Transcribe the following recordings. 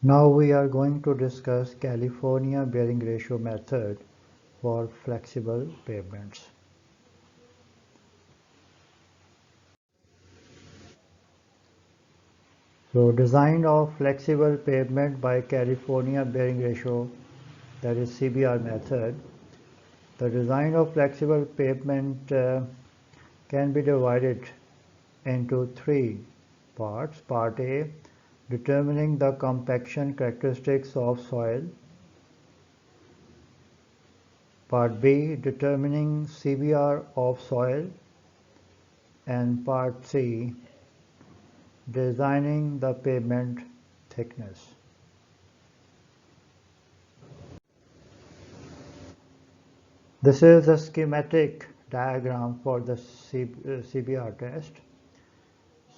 Now we are going to discuss California bearing ratio method for flexible pavements. So design of flexible pavement by California bearing ratio, that is CBR method. The design of flexible pavement can be divided into three parts. Part A, determining the compaction characteristics of soil. Part B, determining CBR of soil. And Part C, designing the pavement thickness. This is a schematic diagram for the CBR test.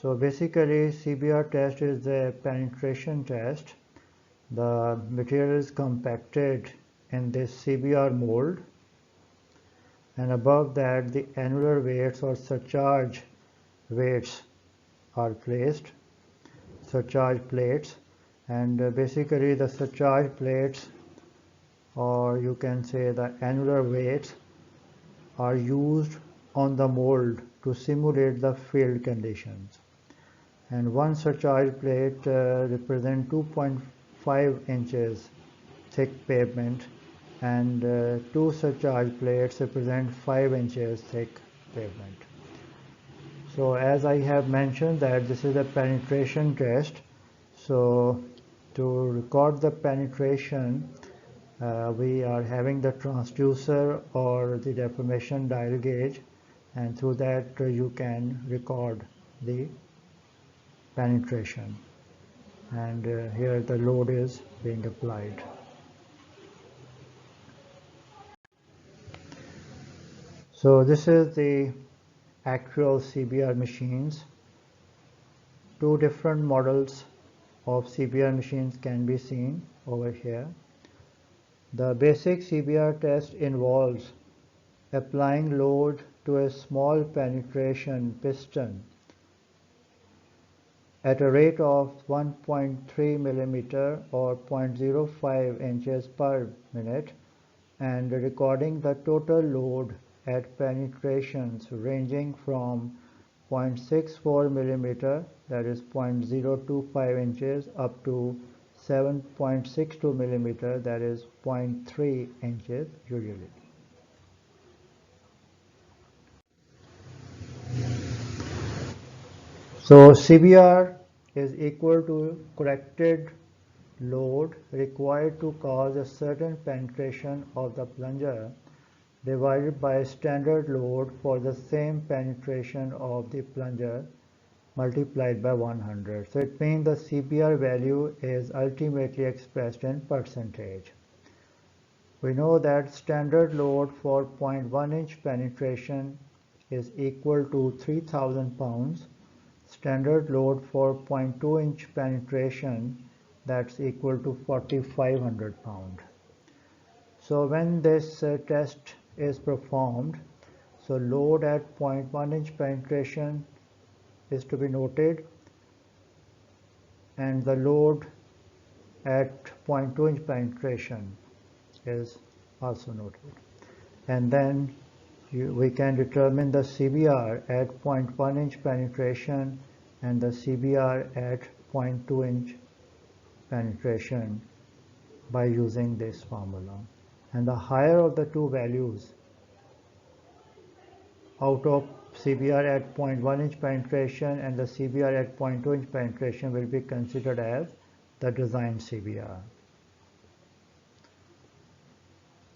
So basically CBR test is a penetration test. The material is compacted in this CBR mold, and above that the annular weights or surcharge weights are placed, surcharge plates, and basically the surcharge plates, or you can say the annular weights, are used on the mold to simulate the field conditions. And one surcharge plate represents 2.5 inches thick pavement, and two surcharge plates represent 5 inches thick pavement. So as I have mentioned that this is a penetration test, so to record the penetration we are having the transducer or the deformation dial gauge, and through that you can record the penetration, and here the load is being applied. So this is the actual CBR machines. Two different models of CBR machines can be seen over here. The basic CBR test involves applying load to a small penetration piston at a rate of 1.3 millimeter or 0.05 inches per minute, and recording the total load at penetrations ranging from 0.64 millimeter, that is 0.025 inches, up to 7.62 millimeter, that is 0.3 inches usually. So CBR is equal to corrected load required to cause a certain penetration of the plunger divided by standard load for the same penetration of the plunger multiplied by 100. So it means the CBR value is ultimately expressed in percentage. We know that standard load for 0.1 inch penetration is equal to 3000 pounds. Standard load for 0.2 inch penetration, that's equal to 4500 pounds. So when this test is performed, so load at 0.1 inch penetration is to be noted, and the load at 0.2 inch penetration is also noted. And then we can determine the CBR at 0.1 inch penetration and the CBR at 0.2 inch penetration by using this formula. And the higher of the two values out of CBR at 0.1 inch penetration and the CBR at 0.2 inch penetration will be considered as the design CBR.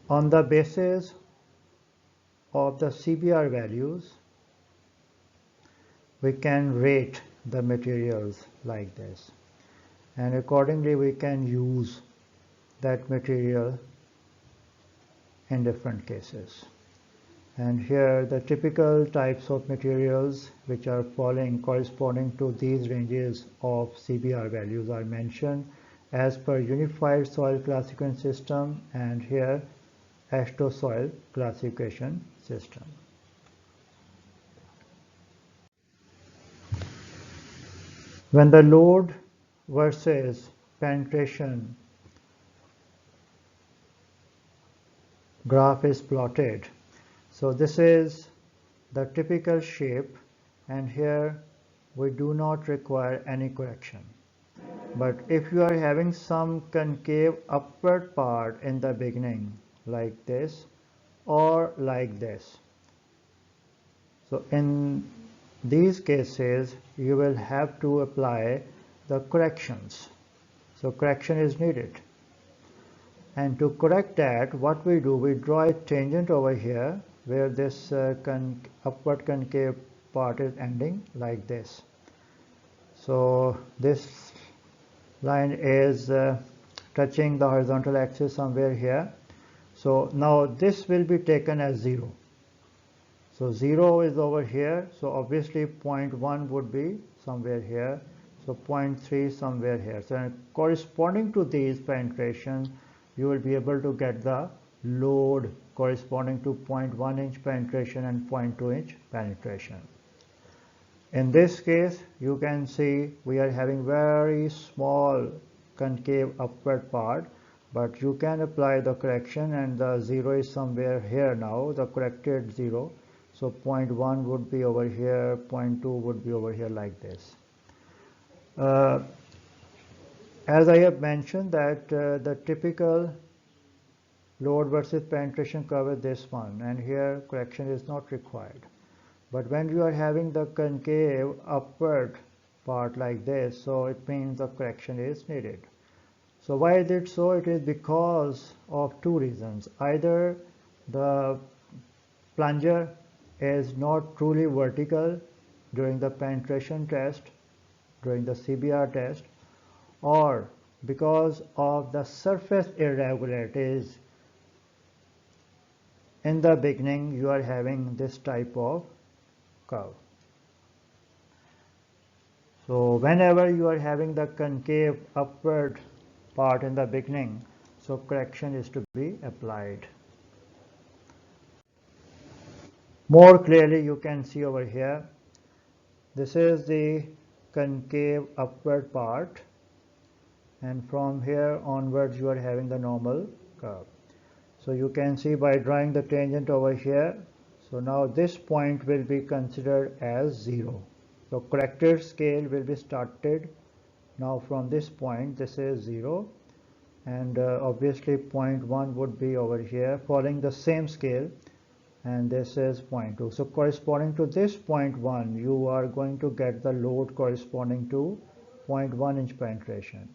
On the basis of the CBR values, we can rate the materials like this, and accordingly we can use that material in different cases. And here the typical types of materials which are following corresponding to these ranges of CBR values are mentioned as per Unified Soil Classification System, and here AASHTO Soil Classification System. When the load versus penetration graph is plotted. So this is the typical shape, and here we do not require any correction. But if you are having some concave upward part in the beginning like this or like this, so in these cases you will have to apply the corrections. So correction is needed. And to correct that, what we do, we draw a tangent over here where this upward concave part is ending like this. So this line is touching the horizontal axis somewhere here. So now this will be taken as 0. So 0 is over here, so obviously 0.1 would be somewhere here, so 0.3 somewhere here. So corresponding to these penetration, you will be able to get the load corresponding to 0.1 inch penetration and 0.2 inch penetration. In this case, you can see we are having very small concave upward part, but you can apply the correction, and the 0 is somewhere here now, the corrected 0. So 0.1 would be over here, 0.2 would be over here like this. As I have mentioned that the typical load versus penetration curve is this one, and here correction is not required. But when you are having the concave upward part like this, so it means the correction is needed. So why is it so? It is because of two reasons. Either the plunger is not truly vertical during the penetration test, during the CBR test, or because of the surface irregularities. In the beginning, you are having this type of curve. So whenever you are having the concave upward part in the beginning, so correction is to be applied. More clearly you can see over here, this is the concave upward part, and from here onwards you are having the normal curve. So you can see by drawing the tangent over here, so now this point will be considered as 0. So corrected scale will be started now from this point. This is 0, and obviously 0.1 would be over here following the same scale, and this is 0.2. So corresponding to this 0.1, you are going to get the load corresponding to 0.1 inch penetration,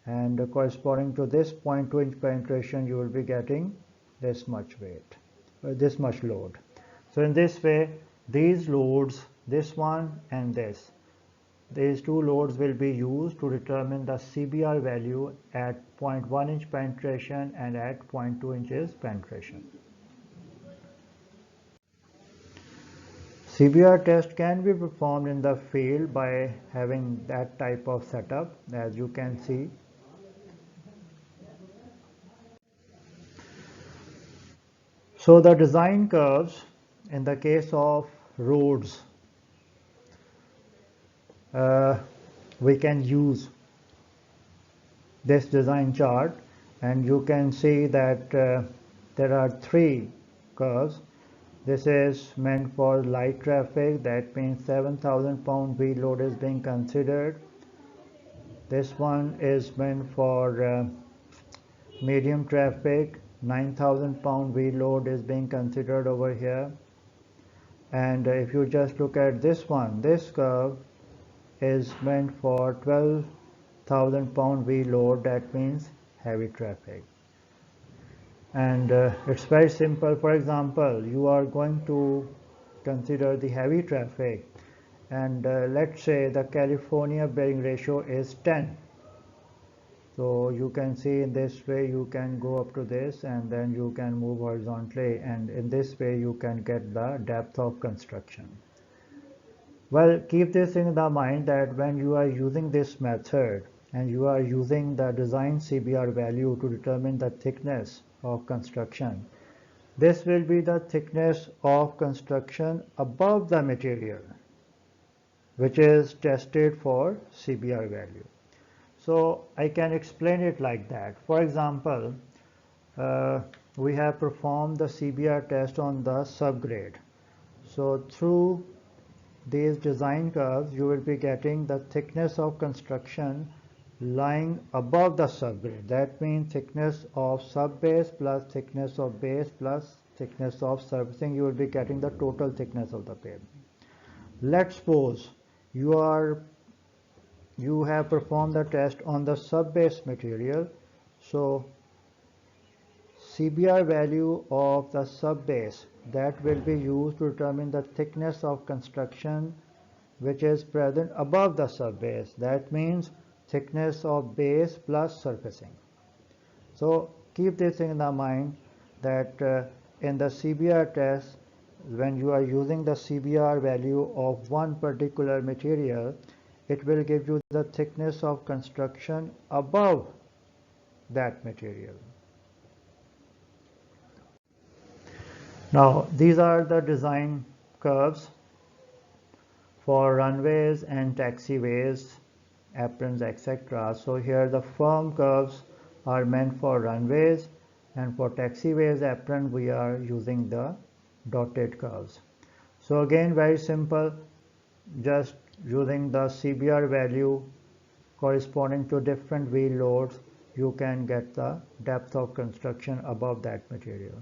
and corresponding to this 0.2 inch penetration, you will be getting this much weight, this much load. So in this way, these loads, this one and this, these two loads will be used to determine the CBR value at 0.1 inch penetration and at 0.2 inches penetration. CBR test can be performed in the field by having that type of setup, as you can see. So the design curves in the case of roads, we can use this design chart, and you can see that there are three curves. This is meant for light traffic, that means 7,000 pound wheel load is being considered. This one is meant for medium traffic, 9,000 pound wheel load is being considered over here. And if you just look at this one, this curve is meant for 12,000 pound wheel load, that means heavy traffic. And it's very simple. For example, you are going to consider the heavy traffic, and let's say the California bearing ratio is 10. So you can see in this way you can go up to this, and then you can move horizontally, and in this way you can get the depth of construction. Well, keep this in the mind that when you are using this method and you are using the design CBR value to determine the thickness of construction, this will be the thickness of construction above the material which is tested for CBR value. So I can explain it like that. For example, we have performed the CBR test on the subgrade. So through these design curves, you will be getting the thickness of construction lying above the subgrade. That means thickness of subbase plus thickness of base plus thickness of surfacing. You will be getting the total thickness of the pavement. Let's suppose you have performed the test on the subbase material. So CBR value of the subbase that will be used to determine the thickness of construction which is present above the subbase. That means thickness of base plus surfacing. So keep this in the mind that in the CBR test, when you are using the CBR value of one particular material, it will give you the thickness of construction above that material. Now these are the design curves for runways and taxiways, aprons, etc. So here the firm curves are meant for runways, and for taxiways apron we are using the dotted curves. So again, very simple, just using the CBR value corresponding to different wheel loads, you can get the depth of construction above that material.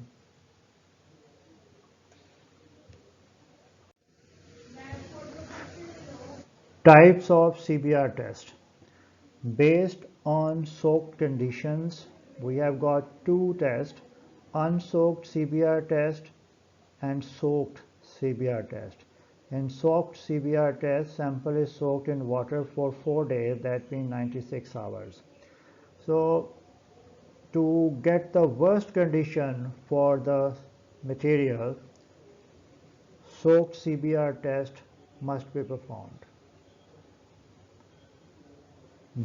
Types of CBR test. Based on soaked conditions, we have got two tests, unsoaked CBR test and soaked CBR test. In soaked CBR test, sample is soaked in water for 4 days, that means 96 hours. So to get the worst condition for the material, soaked CBR test must be performed.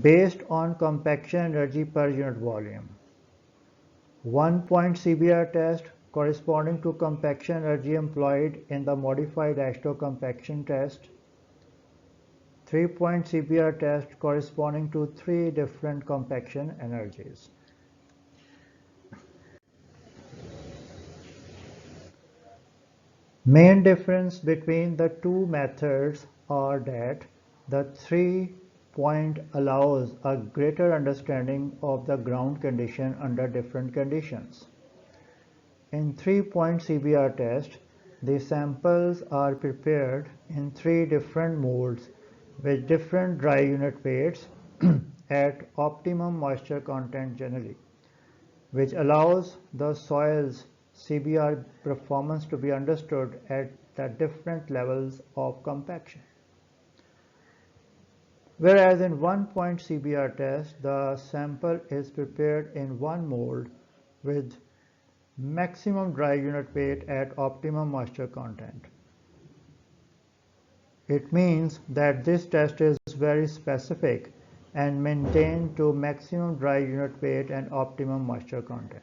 Based on compaction energy per unit volume. 1-point CBR test corresponding to compaction energy employed in the modified AASHTO compaction test. 3-point CBR test corresponding to 3 different compaction energies. Main difference between the two methods are that the 3-point allows a greater understanding of the ground condition under different conditions. In 3-point CBR test, the samples are prepared in 3 different molds with different dry unit weights at optimum moisture content generally, which allows the soil's CBR performance to be understood at the different levels of compaction. Whereas in 1-point CBR test, the sample is prepared in one mold with maximum dry unit weight at optimum moisture content. It means that this test is very specific and maintained to maximum dry unit weight and optimum moisture content.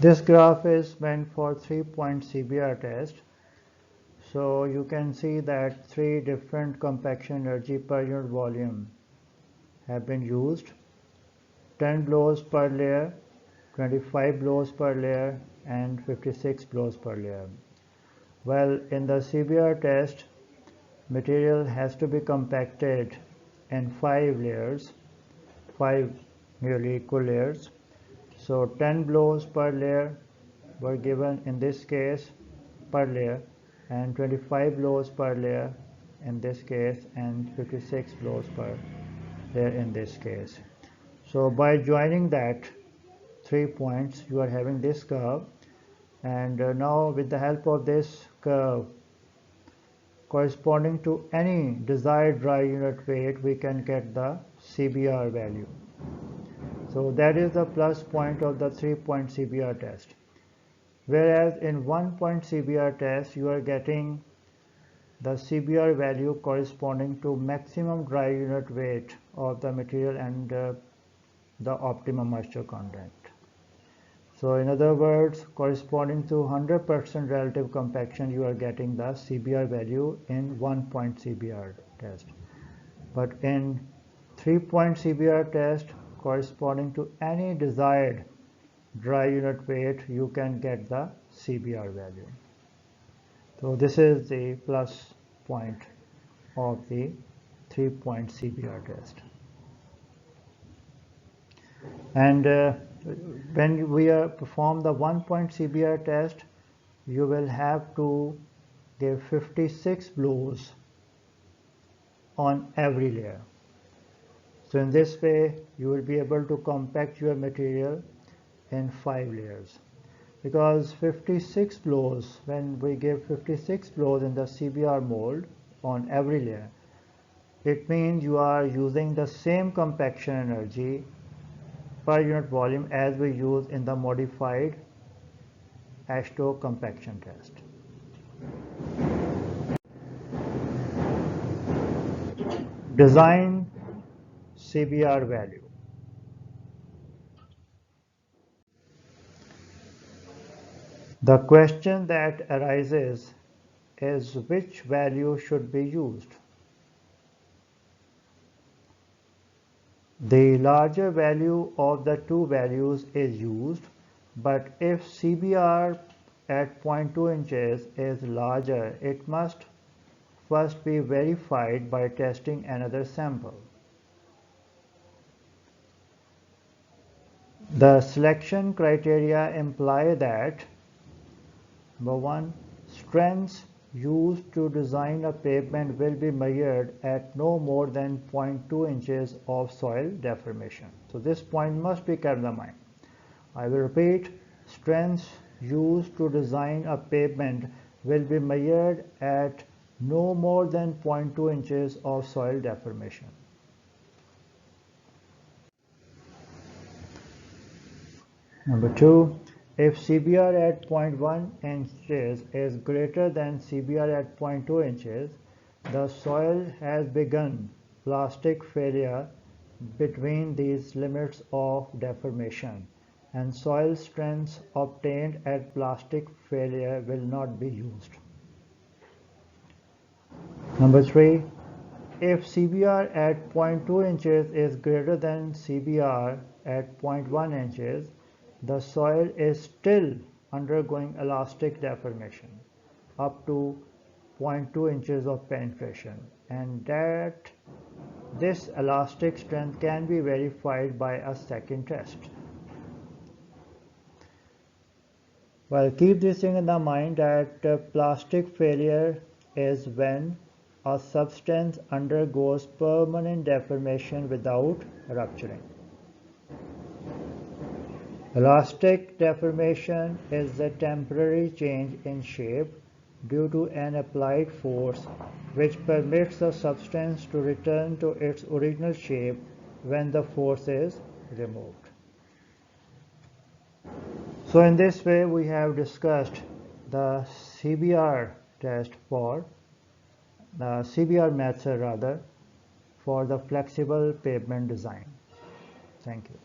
This graph is meant for 3-point CBR test. So you can see that 3 different compaction energy per unit volume have been used. 10 blows per layer, 25 blows per layer, and 56 blows per layer. Well, in the CBR test, material has to be compacted in 5 layers, 5 nearly equal layers. So 10 blows per layer were given in this case per layer, and 25 blows per layer in this case, and 56 blows per layer in this case. So by joining that 3 points, you are having this curve, and now with the help of this curve corresponding to any desired dry unit weight, we can get the CBR value. So that is the plus point of the 3-point CBR test. Whereas in 1-point CBR test, you are getting the CBR value corresponding to maximum dry unit weight of the material and the optimum moisture content. So in other words, corresponding to 100% relative compaction, you are getting the CBR value in 1-point CBR test. but in 3-point CBR test corresponding to any desired dry unit weight, you can get the CBR value. So this is the plus point of the 3-point CBR test. And when we perform the 1-point CBR test, you will have to give 56 blows on every layer. So in this way, you will be able to compact your material in 5 layers. Because 56 blows, when we give 56 blows in the CBR mold on every layer, it means you are using the same compaction energy per unit volume as we use in the modified AASHTO compaction test. Design CBR value. The question that arises is which value should be used. The larger value of the two values is used, but if CBR at 0.2 inches is larger, it must first be verified by testing another sample. The selection criteria imply that number 1, strengths used to design a pavement will be measured at no more than 0.2 inches of soil deformation. So this point must be kept in mind. I will repeat, strengths used to design a pavement will be measured at no more than 0.2 inches of soil deformation. Number 2, if CBR at 0.1 inches is greater than CBR at 0.2 inches, the soil has begun plastic failure between these limits of deformation, and soil strengths obtained at plastic failure will not be used. Number 3, if CBR at 0.2 inches is greater than CBR at 0.1 inches, the soil is still undergoing elastic deformation up to 0.2 inches of penetration, and that this elastic strength can be verified by a second test. Well, keep this thing in the mind that plastic failure is when a substance undergoes permanent deformation without rupturing. Elastic deformation is the temporary change in shape due to an applied force which permits the substance to return to its original shape when the force is removed. So in this way we have discussed the CBR test for the CBR method for the flexible pavement design. Thank you.